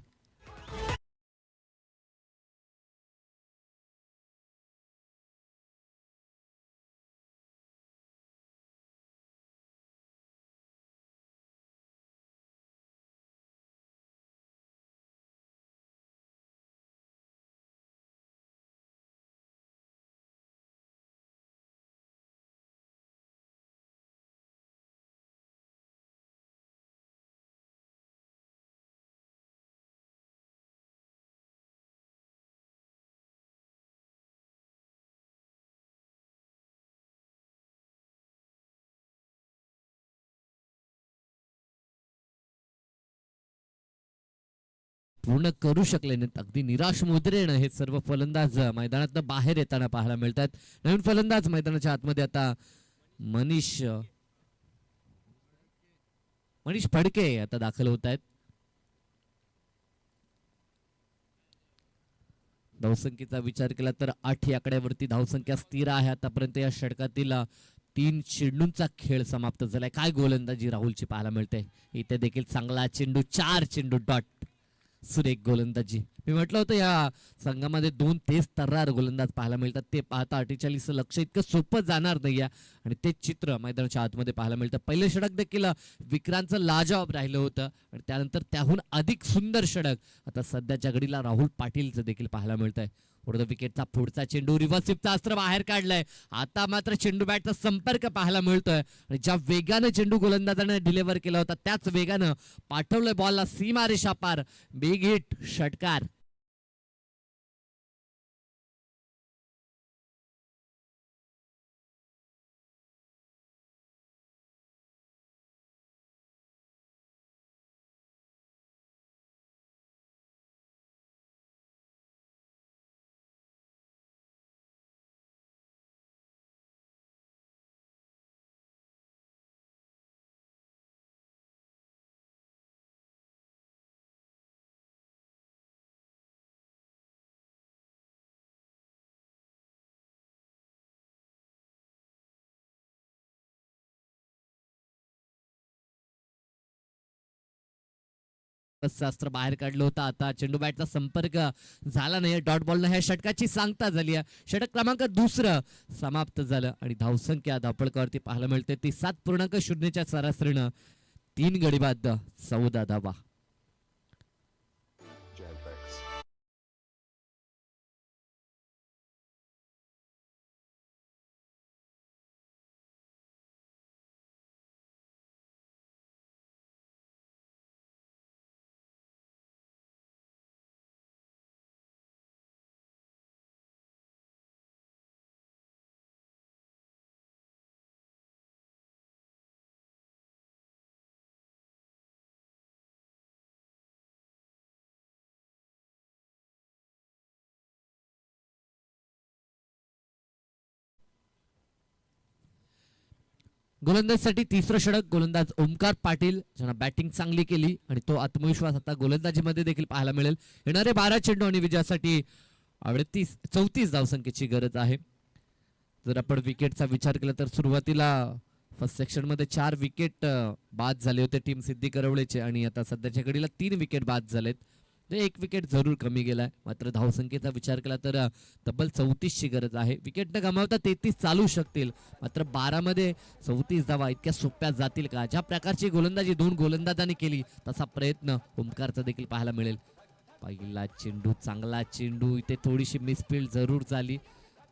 Speaker 2: पूर्ण करू शकले नाहीत. अगदी निराश मुद्रेनं हे सर्व फलंदाज मैदानात बाहेर येताना पाहायला मिळतात. नवीन फलंदाज मैदानाच्या आतमध्ये आता मनीष फडके आता दाखल होत आहेत. धावसंख्येचा विचार केला तर 8 या आकड्यावरती धावसंख्या स्थिर आहे आतापर्यंत. या षटकातील 3 चेंडूंचा खेळ समाप्त झालाय. काय गोलंदाजी राहुलची पाहायला मिळते. इथे देखील चांगला चेंडू, 4 चेंडू डॉट. सुरेख गोलंदाजी. मी म्हटलं होतं या संघामध्ये 2 तेज तर्रार गोलंदाज पाहायला मिळतात. ते पाहता 48 लक्ष इतकं सोपं जाणार नाही. आणि ते चित्र मैदानाच्या आतमध्ये पाहायला मिळतं. पहिलं षटक देखील विक्रांतचं लाजवाब राहिलं होतं आणि त्यानंतर त्याहून अधिक सुंदर षटक आता सध्याच्या घडीला राहुल पाटीलचं देखील पाहायला मिळतंय. पुढे विकेटचा पुढचा चेंडू रिव्हर्स स्वीपचा अस्त्र बाहेर काढलाय. आता मात्र चेंडू बॅटचा संपर्क पाहायला मिळतोय आणि ज्या वेगाने चेंडू गोलंदाजाने डिलिव्हर केला होता त्याच वेगानं पाठवलंय बॉलला सीमारेषा पार. बिग हिट, षटकार. शास्त्र बाहेर काढलं होतं. आता चेंडू बॅटचा संपर्क झाला नाही. डॉट बॉलनं ह्या षटकाची सांगता झाली आहे. षटक क्रमांक 2 समाप्त झालं आणि धावसंख्या धावपळकावरती पाहायला मिळते ती 7.0च्या सरासरीनं 3 गडी बाद 14 धावा. गोलंदाजीसाठी तिसरं षटक. गोलंदाज ओमकार पाटील ज्यांना बॅटिंग चांगली केली आणि तो आत्मविश्वास आता गोलंदाजीमध्ये देखील पाहायला मिळेल. येणारे 12 चेंडू आणि विजयासाठी 34 धावसंख्येची गरज आहे. जर आपण विकेटचा विचार केला तर सुरुवातीला फर्स्ट सेक्शन मध्ये 4 विकेट बाद झाले होते टीम सिद्धी करवळेचे आणि आता सध्याच्या घडीला 3 विकेट बाद झालेत. एक विकेट जरूर कमी गेलाय. मात्र धावसंख्येचा विचार केला तर तब्बल 34 ची गरज आहे. विकेट न गमावता 33 चालू शकतील. मात्र 12 मध्ये 34 धावा इतक्या सोप्या जातील का? ज्या प्रकारची गोलंदाजी 2 गोलंदाजांनी केली तसा प्रयत्न ओमकारचा देखील पाहायला मिळेल. पहिला चेंडू चांगला चेंडू, इथे थोडीशी मिसफील्ड जरूर झाली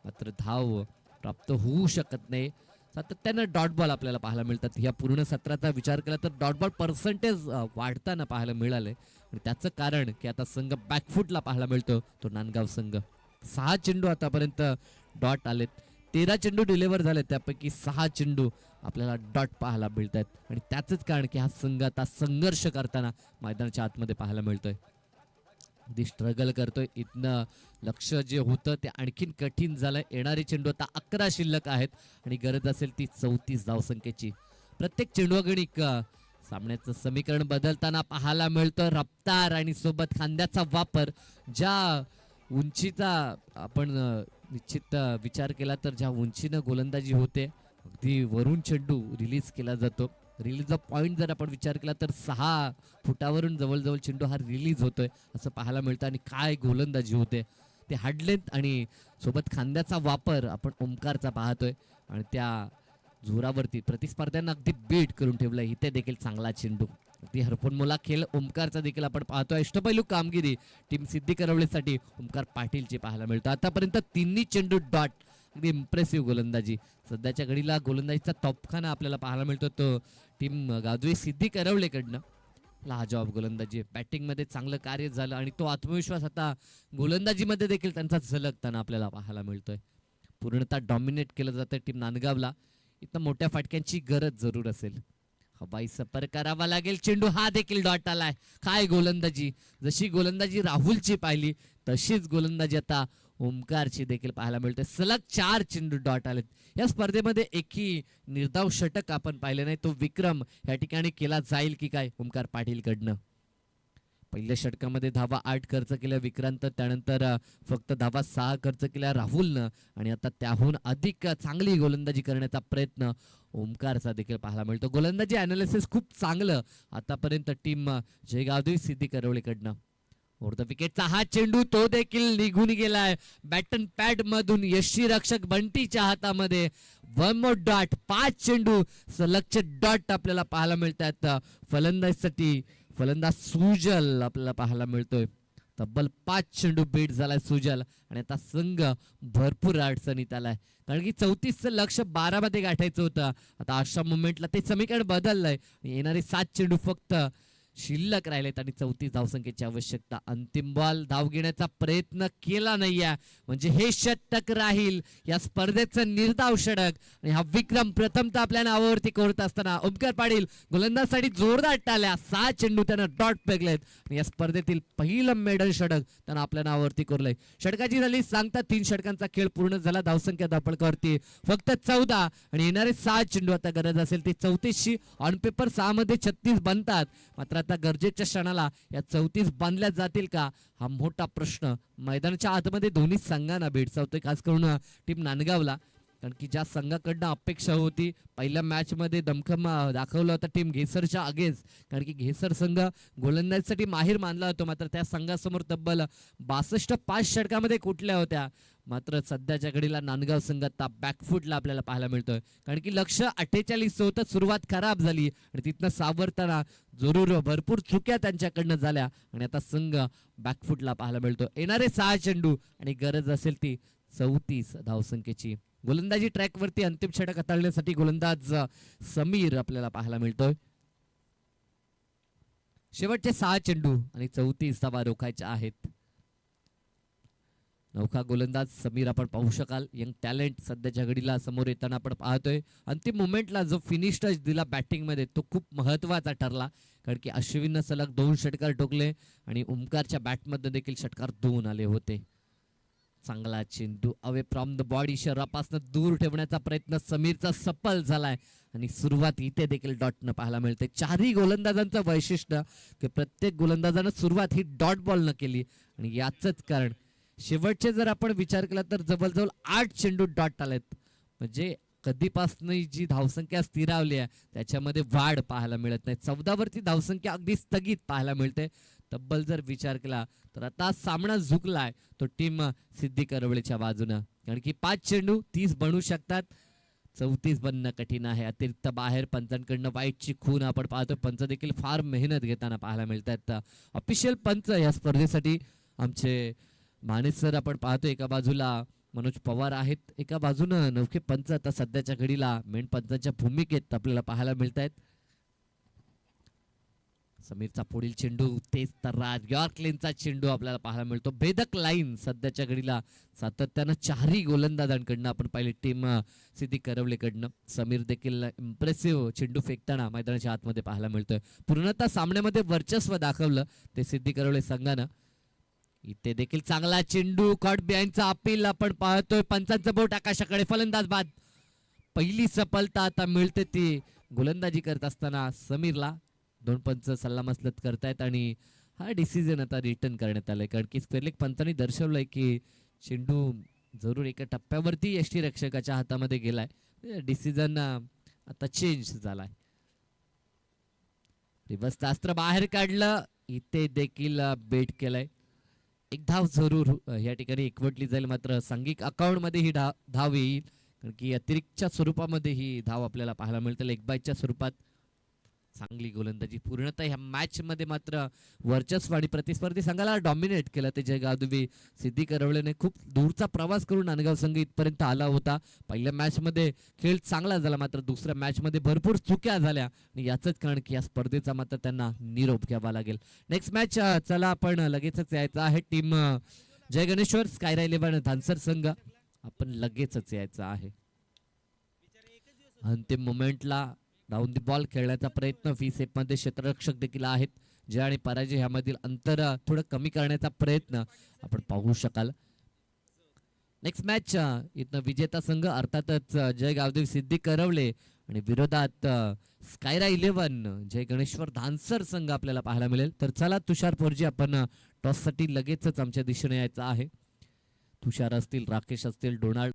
Speaker 2: मात्र धाव प्राप्त होऊ शकत नाही. सातत्यानं डॉट बॉल आपल्याला पाहायला मिळतात. या पूर्ण सत्राचा विचार केला तर डॉट बॉल पर्सेंटेज वाढताना पाहायला मिळाले आणि त्याचं कारण की आता संघ बॅकफुटला पाहायला मिळतो तो नांदगाव संघ. 6 चेंडू आतापर्यंत डॉट आलेत. 13 चेंडू डिलिव्हर झाले त्यापैकी 6 चेंडू आपल्याला डॉट पाहायला मिळत आहेत आणि त्याच कारण की हा संघ आता संघर्ष करताना मैदानाच्या आतमध्ये पाहायला मिळतोय. अगदी स्ट्रगल करतोय. इथनं लक्ष जे होतं ते आणखीन कठीण झालंय. येणारे चेंडू आता 11 शिल्लक आहेत आणि गरज असेल ती 34 धावसंख्येची. प्रत्येक चेंडूगणिक सामन्याचं समीकरण बदलताना पाहायला मिळतं. रफ्तार आणि सोबत खांद्याचा वापर. ज्या उंचीचा आपण निश्चित विचार केला तर ज्या उंचीनं गोलंदाजी होते अगदी वरून चेंडू रिलीज केला जातो. रिलीजचा पॉइंट जर आपण विचार केला तर 6 फुटावरून जवळजवळ चेंडू हा रिलीज होतोय असं पाहायला मिळतं आणि काय गोलंदाजी होते. ते हार्ड लेंथ आणि सोबत खांद्याचा वापर आपण ओमकारचा पाहतोय आणि त्या जोरावरती प्रतिस्पर्ध्यांना अगदी बीट करून ठेवलंय. इथे देखील चांगला चेंडू, अगदी हरफनमोला खेळ ओमकारचा देखील आपण पाहतोय. अष्टपैलू कामगिरी टीम सिद्धी करवळेसाठी ओमकार पाटीलची पाहायला मिळतं. आतापर्यंत 3 चेंडू डॉट. अगदी इम्प्रेसिव्ह गोलंदाजी. सध्याच्या घडीला गोलंदाजीचा तोफखाना आपल्याला पाहायला मिळतो तो टीम गावदेवी सिद्धी करवळेकडनं. लाजवाब गोलंदाजी. बॅटिंग मध्ये चांगलं कार्य झालं आणि तो आत्मविश्वास आता गोलंदाजीमध्ये देखील त्यांचा झलकताना आपल्याला पाहायला मिळतोय. पूर्णतः डॉमिनेट केलं जातं टीम नांदगावला. इथं मोठ्या फाटक्यांची गरज जरूर असेल. हवाई सफर करावा लागेल. चेंडू हा देखील डॉट आलाय. काय गोलंदाजी. जशी गोलंदाजी राहुलची पाहिली तशीच गोलंदाजी आता ओमकारची देखील पाहायला मिळते. सलग 4 चेंडू डॉट आलेत. या स्पर्धेमध्ये एकही निर्धाव षटक आपण पाहिले नाही. तो विक्रम या ठिकाणी केला जाईल की काय ओमकार पाटील कडनं. पहिल्या षटकामध्ये धावा 8 खर्च केल्या विक्रांत, त्यानंतर फक्त धावा 6 खर्च केल्या राहुलनं आणि आता त्याहून अधिक चांगली गोलंदाजी करण्याचा प्रयत्न ओमकारचा देखील पाहायला मिळतो. गोलंदाजी अनालिसिस खूप चांगलं आतापर्यंत टीम जयगावदेवी सिद्धी करवळेकडनं. ओव्हर द विकेटचा हा चेंडू तो देखील निघून गेलाय बॅटन पॅड मधून. यष्टीरक्षक बंटीच्या हातामध्ये 1 मोर डॉट. 5 चेंडू सलगचे डॉट आपल्याला पाहायला मिळतात. फलंदाजीसाठी फलंदाज सुजल आपल्याला पाहायला मिळतोय. तब्बल 5 चेंडू बीट झालाय सुजल आणि आता संघ भरपूर अडचणीत आलाय कारण की 34चं लक्ष 12 मध्ये गाठायचं होतं. आता अशा मुवमेंटला ते समीकरण बदललंय. येणारे 7 चेंडू फक्त शिल्लक राहिलेत आणि 34 धावसंख्येची आवश्यकता. अंतिम बॉल धाव घेण्याचा प्रयत्न केला नाहीये म्हणजे हे षटक राहील या स्पर्धेचं निर्धाव षटक आणि हा विक्रम प्रथमतः आपल्या नावावरती करत असताना ओमकार पाटील गोलंदाजीसाठी जोरदार टाळ्या. 6 चेंडू त्यानं डॉट फेकलेत आणि या स्पर्धेतील पहिलं मेडल षटक त्यानं आपल्या नावावरती करलंय. षटकाची झाली सांगता 3 षटकांचा खेळ पूर्ण झाला. धावसंख्या धापळकावरती फक्त 14 आणि येणारे 6 चेंडू. आता गरज असेल ती 34ची. ऑन पेपर 6 मध्ये 36 बनतात मात्र आता गरजेच्या क्षणाला या 34 बांधल्या जातील का हा मोठा प्रश्न मैदानाच्या आतमध्ये दोन्ही संघांना भेडसावतोय. खास करून टीम नांदगावला कारण की ज्या संघाकडनं अपेक्षा होती पहिल्या मॅच मध्ये दमखम दाखवलं होतं टीम घेसरच्या अगेन्स्ट कारण की घेसर संघ गोलंदाजीसाठी माहीर मानला होता मात्र त्या संघासमोर तब्बल 62 5 षटकामध्ये कुठल्या होत्या. मात्र सध्याच्या घडीला नांदगाव संघ आता बॅकफुटला आपल्याला पाहायला मिळतोय कारण की लक्ष 48 होतं. सुरुवात खराब झाली आणि तिथनं सावरताना जरूर भरपूर चुक्या त्यांच्याकडनं झाल्या आणि आता संघ बॅकफुटला पाहायला मिळतो. येणारे 6 चेंडू आणि गरज असेल ती 34 धावसंख्येची. गोलंदाजी ट्रॅक वरती अंतिम षटक हाताळण्यासाठी गोलंदाज समीर आपल्याला पाहायला मिळतोय. शेवटचे 6 चेंडू आणि 34 धावा रोखायच्या आहेत. नौका गोलंदाज समीर आपण पाहू शकाल. यंग टॅलेंट सध्याच्या घडीला समोर येताना आपण पाहतोय. अंतिम मोमेंटला जो फिनिश टच दिला बॅटिंग मध्ये तो खूप महत्वाचा ठरला कारण की अश्विननं सलग 2 षटकार ठोकले आणि ओमकारच्या बॅटमध्ये देखील षटकार 2 आले होते. चांगला चेंडू अवे फ्रॉम द बॉडी, शरीरापासून दूर ठेवण्याचा प्रयत्न समीरचा सफल झालाय आणि सुरुवात इथे देखील डॉटनं पाहायला मिळते. चारही गोलंदाजांचं वैशिष्ट्य की प्रत्येक गोलंदाजानं सुरुवात ही डॉट बॉल न केली आणि याचंच कारण शेवटचे जर आपण विचार केला तर जवळजवळ 8 चेंडू डॉट आलेत. म्हणजे कधीपासून जी धावसंख्या स्थिरावली आहे त्याच्यामध्ये वाढ पाहायला मिळत नाही. 14 वरती धावसंख्या अगदी स्थगित पाहायला मिळते. तब्बल जर विचार केला तर आता सामना झुकलाय तो टीम सिद्धी करवळीच्या बाजूनं, कारण की 5 चेंडू 30 बनू शकतात. 34 बनणं कठीण आहे. अतिरिक्त बाहेर पंचांकडनं वाईटची खून आपण पाहतो. पंच देखील फार मेहनत घेताना पाहायला मिळतात. ऑफिशियल पंच या स्पर्धेसाठी आमचे माने सर आपण पाहतो. एका बाजूला मनोज पवार आहेत, एका बाजूनं नवखे पंच आता सध्याच्या घडीला मेन पंचांच्या भूमिकेत आपल्याला पाहायला मिळत आहेत. समीरचा पुढील चेंडू तेच तर यॉर्कलेनचा चेंडू आपल्याला पाहायला मिळतो. भेदक लाईन सध्याच्या घडीला सातत्यानं चारही गोलंदाजांकडनं आपण पाहिले टीम सिद्धी करवलेकडनं. समीर देखील इम्प्रेसिव्ह चेंडू फेकताना मैदानाच्या आतमध्ये पाहायला मिळतोय. पूर्णतः सामन्यामध्ये वर्चस्व दाखवलं ते सिद्धी करवले संघानं. इथे देखील चांगला चेंडू कॉट बिहाइंडचा अपील आपण पाहतोय. पंचांचं बोट आकाशाकडे, फलंदाज बाद. पहिली सफलता आता मिळते ती गोलंदाजी करत असताना समीरला. 2 पंच सल्लामसलत करतायत आणि हा डिसिजन आता रिटर्न करण्यात आलाय, कारण की स्क्वेअरलेग पंचांनी दर्शवलंय की चेंडू जरूर एका टप्प्यावरती यष्टीरक्षकाच्या हातामध्ये गेलाय. डिसिजन आता चेंज झालाय. रिव्हर्स अस्त्र बाहेर काढलं. इथे देखील बेट केलाय. एक धाव जरूर या ठिकाणी एकवटली जाईल, मात्र सांघिक अकाउंट मध्ये ही धाव येईल, कारण की अतिरिक्तच्या स्वरूपामध्ये ही धाव आपल्याला पाहायला मिळते. लेग बायच्या स्वरूपात चांगली गोलंदाजी. पूर्णतः ह्या मॅच मध्ये मात्र वर्चस्व आणि प्रतिस्पर्धी संघाला डॉमिनेट केलं ते जयगावदेवी सिद्धी करवलेने. खूप दूरचा प्रवास करून नांदगाव संघ इथपर्यंत आला होता. पहिल्या मॅच मध्ये खेळ चांगला झाला, मात्र दुसऱ्या मॅच मध्ये भरपूर चुक्या झाल्या आणि याचंच कारण की या स्पर्धेचा मात्र त्यांना निरोप घ्यावा लागेल. नेक्स्ट मॅच चला आपण लगेचच यायचं आहे. टीम जय गणेश्वर स्कायरा 11 धानसर संघ आपण लगेचच यायचं आहे. अंतिम मोमेंटला डाऊन द बॉल खेळण्याचा प्रयत्न 20 सेट मध्ये क्षेत्ररक्षक देखील आहेत. जय आणि पराजय ह्यामधील अंतर थोडं कमी करण्याचा प्रयत्न आपण पाहू शकाल. नेक्स्ट मॅच इथं विजेता संघ अर्थातच जय गावदेवी सिद्धी करवले आणि विरोधात स्कायरा 11 जय गणेश्वर धानसर संघ आपल्याला पाहायला मिळेल. तर चला तुषार पोरजी आपण टॉस साठी लगेचच आमच्या दिशेने यायचं आहे. तुषार असतील, राकेश असतील, डोनाल्ड